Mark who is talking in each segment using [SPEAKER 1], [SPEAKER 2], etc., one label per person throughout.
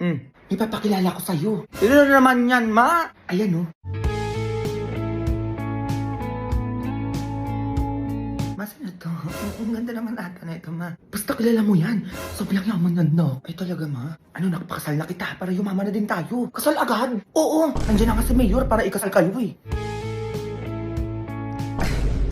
[SPEAKER 1] May papakilala ko sa'yo. Sino na naman yan, ma? Ayan, oh. Mas na to? Ang ganda naman ata na ito, ma. Basta kilala mo yan. Sobrang yaman yan, no? Ay talaga, ma. Ano, nakapakasal na kita para yumaman na din tayo. Kasal agad? Oo. Nandiyan na nga si Mayor para ikasal kayo, eh.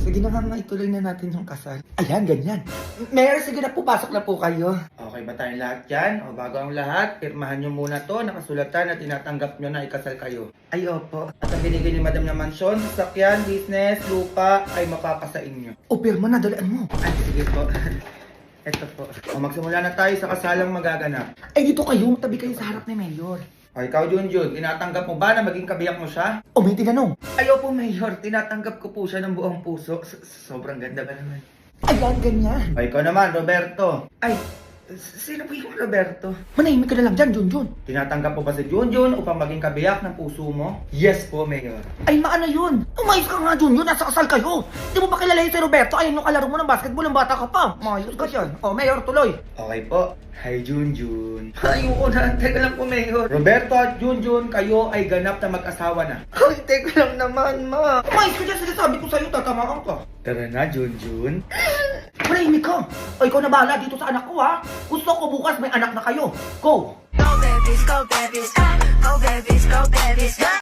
[SPEAKER 1] Sige na nga, ituloy na natin yung kasal. Ayan, ganyan. Mayor, sige na po, pasok na po kayo. Okay ba tayong lahat dyan? O bago ang lahat, pirmahan nyo muna to, nakasulatan na tinatanggap nyo na ikasal kayo. Ay, opo. At ang binigay ni Madam na mansyon, sasakyan, business, lupa, ay mapapasa inyo. O, pirma na, dalaan mo. Ay, sige po. Ito po. O, magsimula na tayo sa kasalang magaganap. Ay, dito kayo, tabi kayo sa harap ni Mayor. O, ikaw, Junjun, tinatanggap mo ba na maging kabiyak mo siya? O, may tinanong. Ayaw po, Mayor. Tinatanggap ko po siya ng buong puso. Sobrang ganda ba naman? Ayan, ganyan. O, ikaw naman, Roberto. Ay, sino po yung Roberto? Manahimik ka na lang dyan, Junjun. Tinatanggap po ba si Junjun upang maging kabiyak ng puso mo? Yes po, Mayor. Ay, maano yun? Umayos ka nga, Junjun. Nasa kasal kayo. Di mo ba kilala si Roberto? Ayun yung kalaro mo ng basketball ng bata ka pa. Mayos ka dyan. O, Mayor, tuloy. Okay po. Hi, Junjun. Ayoko na. Teka lang po, Mayor. Roberto at Junjun, kayo ay ganap na mag-asawa na. Ay, teka lang naman, ma. Umayos ka dyan. Sinasabi ko sa'yo, tatamaan ka. Tara na, Junjun. Manahimik ka. O, ikaw na bahala dito sa anak ko, ha? Gusto ko bukas may anak na kayo. Go!
[SPEAKER 2] Go babies, go babies, go babies, go babies, go.